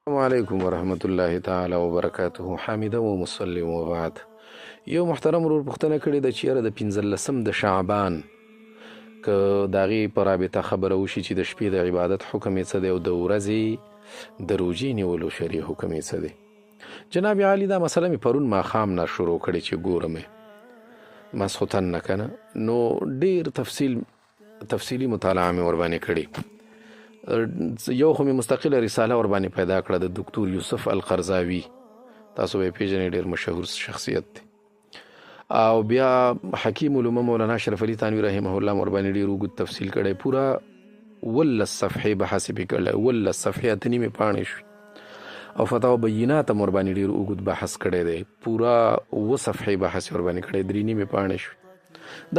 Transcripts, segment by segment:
السلام علیکم ورحمت الله تعالی وبرکاته. حامده و مسلم و بعد. یو محترم ورور پوښتنه کړې ده چې یاره د 15 د شعبان که د هغې په رابطه خبره وشي چې د شپې د عبادت حکم یې څه دی او د ورځې د روژې نیولو شرعي حکم یې څه دی. جناب عالی دا مسله مې پرون ماښام نه شروع کړې چې ګورم یې ماسخوتن نه که نه نو ډېر تفصیلي مطالعه مې ورباندې کړې. یو خو مې مستقله رساله ورباندې پیدا کړه د دکتور یوسف القرضاوي، تاسو به یې پیژنئ، ډېر مشهور شخصیت دی. او بیا حکیم علومه مولانا اشرف علي تانوي رحمه الله ورباندې ډېر اوږد تفصیل کړی، پوره 18 صفحې بحث یې پرې کړی، 18 صفحې 8 نیمې پاڼې شوي. او فتاوا بینات هم ورباندې ډېر اوږد بحث کړی دی، پوره 7 صفحې بحث یې ورباندې کړی، 3 نیمې پاڼې شوي.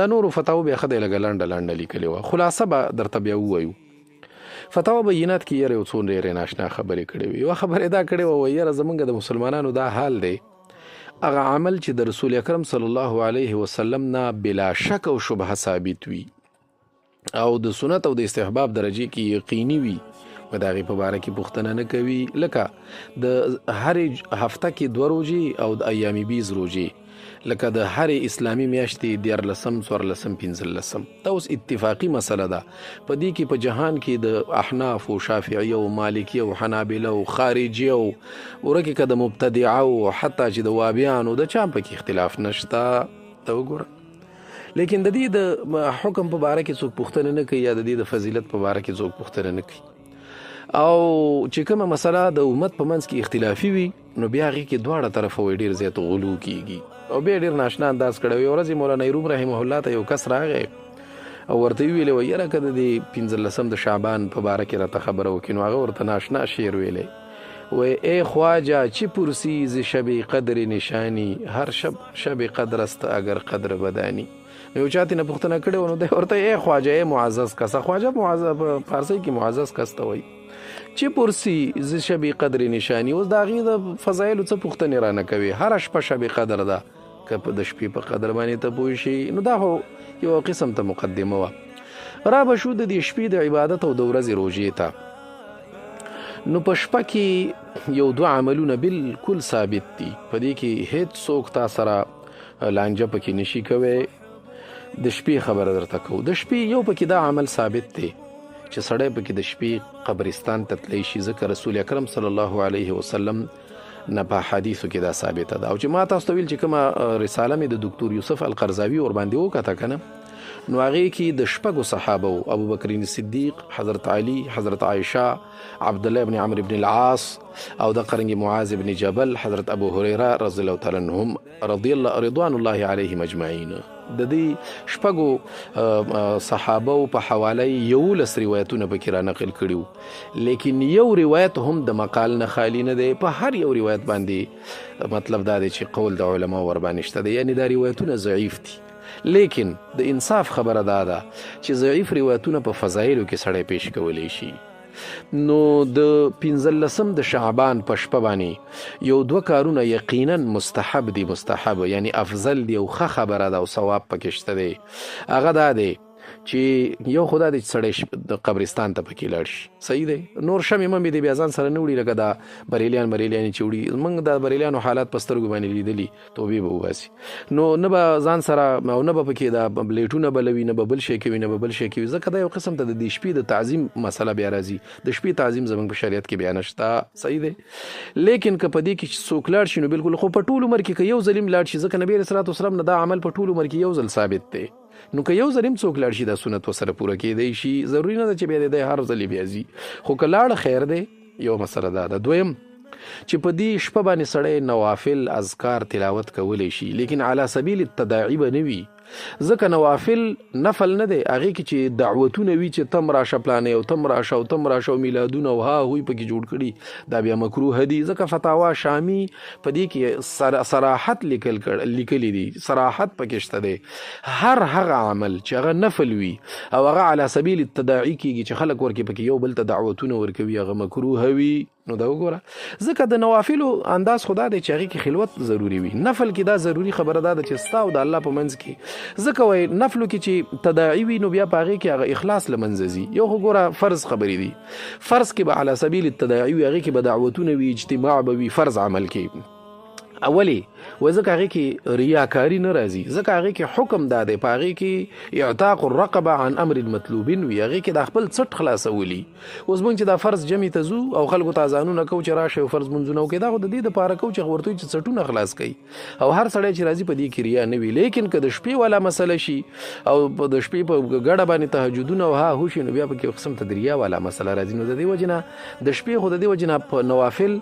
دا نورو فتاوا بیا ښه دی لږه لنډه لنډه لیکلې وه، خلاصه به درته بیا ووایو. فتاوا بینات کې یاره یو څو ډېرې ناشنا خبرې کړې وي. یوه خبره دا کړې وه، وایي یاره زمونږ د مسلمانانو دا حال دی، هغه عمل چې د رسول اکرم صلی الله علیه وسلم نه بلا شک او شبهه ثابت وي او د سنت او د استحباب درجې کې یقیني وي، و د هغې په باره کې پوښتنه نه کوي. لکه د هرې هفته کې 2 روژې او د ایام بیز روژې، لکه د هرې اسلامي میاشتې 14 14 15. دا اوس اتفاقي مسله ده. په دې کې په جهان کې د احناف او شافعي او مالکي او حنابله او خارجي او ورکه که د مبتدعه او حتی چې د وابیانو د چا په کې اختلاف نشته. ته وګوره، لیکن د دې د حکم په باره کې څوک پوښتنه نه کوي یا د دې د فضیلت په باره کې څوک پوښتنه نه کوي. او چې کومه مسله د امت په منځ کې اختلافي وي نو بیا هغې کې دواړه طرفه وی ډېر زیات غلو کیږي. او بیا ډېر ناشنا انداز کړی. یوه ورځ مولانا روم رحمه الله ته یو کس راغی او ورته یې ویلې، وایي یاره که د دې 15 د شعبان په باره کې راته خبره وکړي. نو هغه ورته ناشنا شعر ویلی، وی ای خواجه چه پرسی ز شب قدر نشانی، هر شب قدر است اگر قدر بدانی. نو یو چاته نه پوښتنه کړې وه نو دی ورته ای خواجه ای معزز کسه، خواجه په فارسي کې معزز کس ته وایي. چې پرسی ز شب قدر نشانی، اوس د هغې د فضایلو څه پوښتنې رانه کوي، هره شپه شب قدر ده، که د شپې په قدر باندې ته پوه شي نو دا خو یو قسم ته مقدمه وه. را به شو د دې شپې د عبادت او د ورځې روژې ته. نو په شپه کې یو 2 عملونه بالکل ثابت دي، په دې کې هیڅ څوک تا سره لانجه پکې نشي کوی. د شپې خبره درته کوو، د شپې یو پکې دا عمل ثابت دی چې سړی پکې د شپې قبرستان ته تللی شي، ځکه رسول اکرم صلی الله علیه وسلم نه په حدیثو کې دا ثابته ده. او چې ما تاسو ته ویل چې کومه رساله مې د دکتور یوسف القرضاوي ورباندې وکته که نه، نو هغې کې د 6 صحابه وو، ابوبکر صدیق، حضرت علی، حضرت عائشه، عبدالله بن عمرو بن العاص، او د قرنګ معاذ بن جبل، حضرت ابو هريره رضی الله تعالی عنهم رضوان الله علیهم اجمعین. د دې 6 صحابه په حواله 11 روایتونه پکې را نقل کړي، لیکن یو روایت هم د مقال نه خالی نه دی. په هر یو روایت باندې مطلب دا دی چې قول د علما ورباندې شته دی، یعنی دا روایتونه ضعیف دي. لیکن د انصاف خبره دا ده چې ضعیف روایتونه په فضایلو کې سړی پیش کولی شي. نو د 15 د شعبان په شپه باندې یو 2 کارونه یقینا مستحب دي، مستحب یعنی افضل دی او ښه خبره ده او ثواب پکې شته دی. هغه دا دی چې یو خدا دی چې سړی د قبرستان ته پکې لاړ شي، صحیح دی. نور شمې ممې دی بیا ځان سره نه وړي، لکه دا بریلیانې چې وړي. موږ د بریلیانو حالات په سترګو باندې لیدلي، توبې به وباسي. نو نه به ځان سره او نه به پکې دا بلیټونه بلوي، نه به بل شی کوي، نه به بل شی کوي، ځکه دا یو قسم ته د شپې د تعظیم مسله بیا راځي. د شپې تعظیم زموږ په شریعت کې بیا نشته، صحیح دی. لیکن که په دې کې څوک لاړ شي نو بالکل، خو په ټول عمر کې که یو ځل هم لاړ شي، ځکه نبي علیه الصلاة والسلام نه دا عمل په ټول عمر کې یو ځل ثابت دی. نو که یو ځل هم څوک لاړ شي دا سنت ورسره پوره کېدی شي، ضروري نه ده چې بیا د هر ځل بیا ځي، خو که لاړه خیر دی. یو مسله دا ده. دویم چې په دې شپه باندې سړی نوافل اذکار تلاوت کولی شي، لیکن علی سبیل التداعی به نه وي، ځکه نوافل نفل نه دی. هغې کې چې دعوتونه وي چې تم راشه پلانې او تم راشه او تم راشه او میلادونه او ها هوی پکې جوړ کړي، دا بیا مکروه دي. ځکه فتاوا شامی په دې کې صراحت لیکلی دي، صراحت پکې شته دی. هر هغه عمل چې هغه نفل وي او هغه علی سبیل التداعی کېږي، چې خلک ورکې پکې یو بل ته دعوتونه ورکوي، هغه مکروه وي. نو دا وګوره ځکه د نوافلو انداز خدا دی چې هغې کې خلوت ضروري وي. نفل کې دا ضروري خبره ده چې ستا او د الله په منځ کې، ځکه وایي نفلو کې چې تداعي وي نو بیا په هغې کې هغه اخلاص له منځه ځي. یو خو ګوره فرض خبرې دي، فرض کې به علی سبیل التداعي وي، هغې کې به دعوتونه وي، اجتماع به وي، فرض عمل کې اولی و ځکه هغې کې ریاکاري نه راځي، ځکه هغې کې حکم دا دی، په هغې کې اعتاق الرقبه عن امر مطلوبین وي، هغې کې دا خپل څټ خلاصولي. اوس موږ چې دا فرض جمع ته ځو او خلکو ته اذانونه کوو چې راشئ او فرض منځونه وکړئ، دا خو د دې دپاره کوو چې ورته وایي چې څټونه خلاص کوي او هر سړی چې راځي په دې کې ریا نه وي. لیکن که د شپې والا مسله شي او د شپې په ګډه باندې تهجدونه او ها هو شي نو بیا پکې قسم ته د ریا والا مسله راځي. نو د دې وجې نه د شپې خو د دې وجې نه په نوافل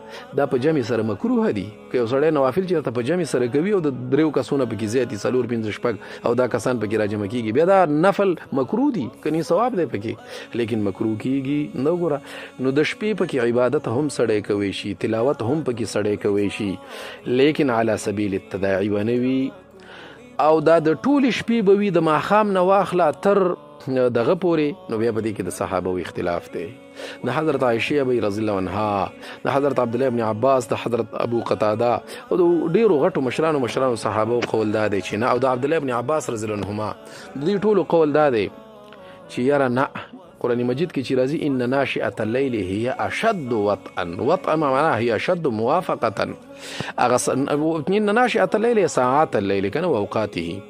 دا په جمع سره مکروه دي. که یو سړی نوافل چېرته په جمع سره کوي او د دریو کسونه پکې زیاتي 4 5 شپږ او دا کسان پکې راجمع کیږي، بیا دا نفل مکروه دي، کني ثواب دی پکې لیکن مکروه کیږي. نو ګوره نو د شپې پکې عبادت هم سړی کوي شي، تلاوت هم پکې سړی کوي شي، لیکن علی سبیل التداعی ونوي. او دا د ټول شپې به وي د ماښام نه واخله تر دغه پورې، نو بیا په دې کې د صحابه اختلاف دی. د حضرت عائشہ ابي رضی الله عنها، د حضرت عبد الله ابن عباس، د حضرت ابو قتاده او د ډیرو غټو مشرانو صحابه قول دا دی چې نه، او د عبد الله ابن عباس رضی الله عنهما د دې ټولو قول دا دی چې یاره نه، قرآن مجید کې چې راځي ان ناشئة الليل هي اشد وطئا، وطئا معناها هي اشد موافقه، ان ناشئة الليل ساعات الليل کنه واوقاته،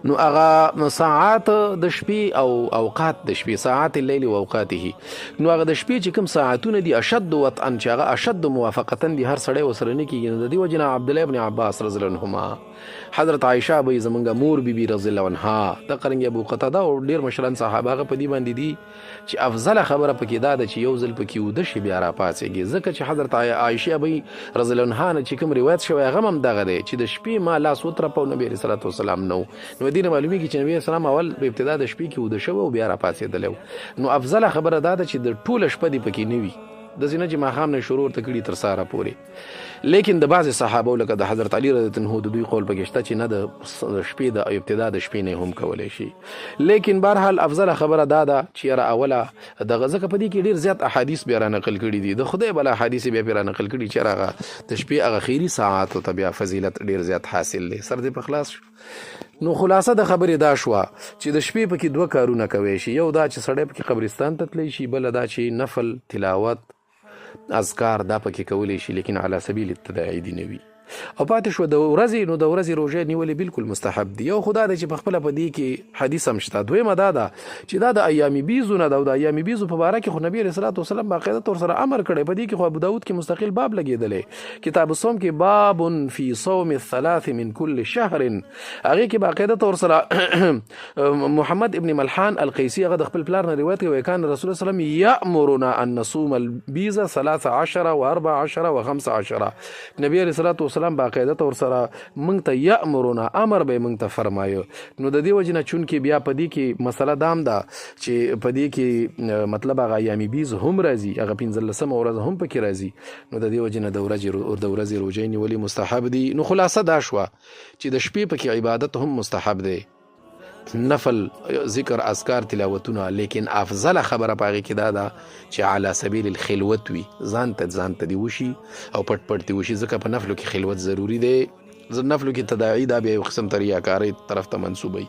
نو هغه ساعات د شپې او اوقات د شپې، ساعات الليل و اوقاته، نو هغه د شپې چې کوم ساعتونه دي اشد وطئا چې هغه اشد موافقتا دي، هر سړی ورسره نه کېږي. نو د دې وجې نه عبدالله ابن عباس رضی الله عنهما، حضرت عائشہ به زمونږ مور بیبي رضی الله عنها، د قرنګ ابو قتاده او ډیر مشران صحابه هغه په دې باندې دي چې افضل خبره پکې دا ده چې یو ځل پکې وده شي بیا راپاڅېږي، ځکه چې حضرت عائشہ به رضی الله عنها نه چې کوم روایت شوی هغه هم دغه دی چې د شپې ما لاس وترپه نبي علیه الصلاة والسلام نو دې نه معلومیږي چې نبي اسلام اول په ابتدا د شپې کې وده شوی او بیا راپاڅېدلی. نو افضل خبره دا ده چې د ټوله شپه دې پکې نه وي، داسې نه چې ماښام نه شروع ورته کړي تر سهاره پورې. لیکن د بعضې صحابو لکه د حضرت علي رضی الله عنه د دوی قول پکې شته چې نه، د شپې د ابتدا د شپې نه هم کولی شي. لیکن بهرحال افضل خبره دا ده چې یاره اوله دغه، ځکه په دې کې ډېر زیات احادیث بیا رانقل کړي دي، د خدای بل احادیث بیا پرې رانقل کړي چې هغه د شپې هغه خیري ساعاتو ته بیا فضیلت ډېر زیات حاصل دی. سر دې په خلاص شو. نو خلاصه د خبرې دا شوه چې د شپې پکې 2 کارونه کوی شي، یو دا چې سړی پکې قبرستان ته تلی شي، بله دا چې نفل تلاوت اذکار دا پکې کولی شي، لیکن علی سبیل التداعی دي نه وي. او پاتې شو د ورځې، نو د ورځې روژه نیولې بالکل مستحب دي. یو خدا دی چې په خپله په دې کې حدیث هم شته. دویمه دا ده چې دا د ایام بیزو نه ده، او د ایام بیزو په باره کې خو نبي علیه الصلاة والسلام باقاعده طور سره امر کړی. په دې کې خو ابو داود کې مستقل باب لګېدلی، کتاب الصوم کې باب فی صوم الثلاث من کل شهر، هغې کې باقاعده طور سره محمد ابن ملحان القیسی هغه د خپل پلار نه روایت کوي، کان رسول الله صلی الله علیه وسلم یأمرنا ان نصوم البیز 13 و14 و15. نبی علیه الصلاة والسلام باقاعده طور سره موږ ته یأمرنا امر به موږ ته فرمایو. نو د دې وجې نه چونکې بیا په دې کې مسله دام ده چې په دې کې مطلب هغه ایام بیز هم راځي، هغه 15مه ورځ هم پکې راځي، نو د دې وجې نه د ورځې روژې نیولې مستحب دي. نو خلاصه دا شوه چې د شپې پکې عبادت هم مستحب دی، نفل ذکر اذکار تلاوتونه، لیکن افضل خبره پاغي کې دا ده چې علی سبیل الخلوت وي، ځان ته دی وشي او پټ پټ دی وشي، ځکه په نفلو کې خلوت ضروری دی. نفلو کې تداعی دا بیا یو قسم ریاکارۍ طرف ته منسوبوي.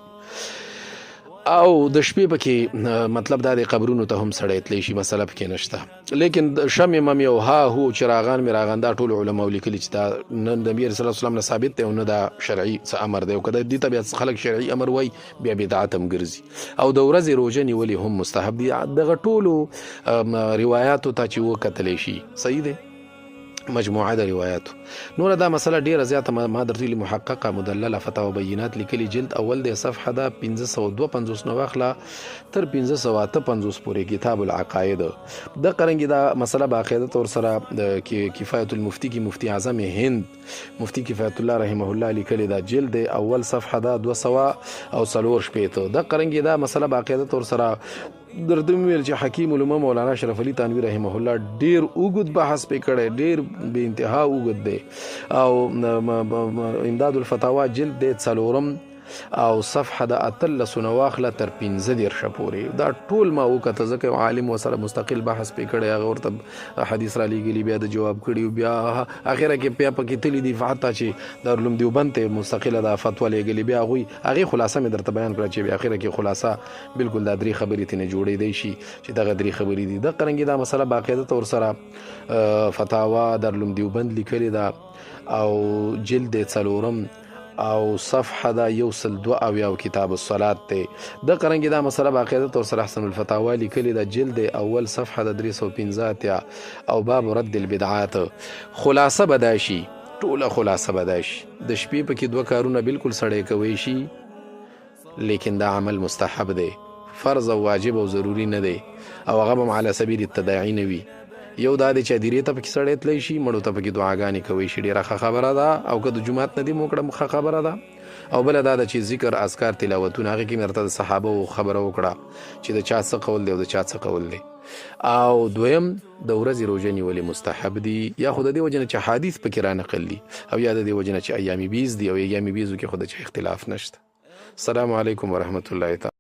او د شپې پکې مطلب دا دی قبرونو ته هم سړی تلی شي، مسله پکې نشته. لیکن شمع ممې او ها هو چراغان میراغان دا ټول علماو لیکلي چې دا نه نبي رسول الله وسلم نه ثابت دی او نه دا شرعي څه امر دی، او که دې ته بیا خلک شرعي امر وایي بیا بدعت هم ګرځي. او د ورځې روژه نیولې هم مستحب دي. دغه ټولو روایاتو ته چې وکتلی شي صحیح دی، مجموعه د روایاتو. نور دا مسله ډیره زیاته ما درته محققه مدلله فتاوی بینات لیکلي، جلد اول د صفحه دا 552 نو واخله تر 558 پورې، کتاب العقاید. د قرنګي دا مسله باقاعده طور سره د کفایت المفتی کی مفتی اعظم هند مفتی کفایت الله رحمه الله لیکلي، دا جلد اول صفحه دا 200 د قرنګي دا مسله باقاعده طور سره درته ویل چې حکیم علما مولانا شرف علي تانوی رحمه الله ډیر اوږد بحث پې کړی، ډیر بې انتها اوږد دی. او امداد الفتاوا جلد دی 4 او صفحه د 18 نه واخله تر 15 پورې. دا ټول ما وکته ځکه یو عالم ورسره مستقل بحث پې کړی، هغه ورته حدیث را لیږلي، بیا د جواب کړي، بیا اخره کې بیا پکې تللی دي حتی چې دارالعلوم دیوبند ته مستقله دا فتوا لیږلي، بیا هغې خلاصه مې درته بیان کړه چې بیا اخره کې خلاصه بالکل دا 3 خبرې ترې نه جوړېدی شي چې دغه 3 خبرې دي. دغه رنګې دا مسله باقاعده طور سره فتاوا دارالعلوم دیوبند لیکلې ده او جلد 4 او صفحه دا 102 کتاب الصلاة ته. د قرنګي دا مسله باقاعده طور سره احسن الفتاوا لیکلي دا جلد اول صفحه د 315 او باب رد البدعات. خلاصه بداشي، ټوله خلاصه بداشي. د شپې پکې 2 کارونه بالکل سړی کوي شي، لیکن دا عمل مستحب دی، فرض او واجب او ضروری نه دی، او هغه هم علی سبیل التداعی نه وي. یو دا دی چې هدیرې ته پکې سړی تللی شي، مړو ته پکې دعاګانې کوی شي، ډېره ښه خبره ده، او که د جومات نه دې مو کړه ښه خبره ده. او بله دا ده چې ذکر اذکار تلاوتونه هغې کې مې درته د صحابو خبره وکړه چې د چا څه قول دی او د چا څه قول دی. او دویم د ورځې روژه نیولې مستحب دي، یا خو د دې وجه نه چې حدیث پکې را نقل دي، او یا د دې وجه نه چې ایام بیز دي، او ایام بیزو کې خو د چا اختلاف نشته. السلام علیکم ورحمة الله تعالی.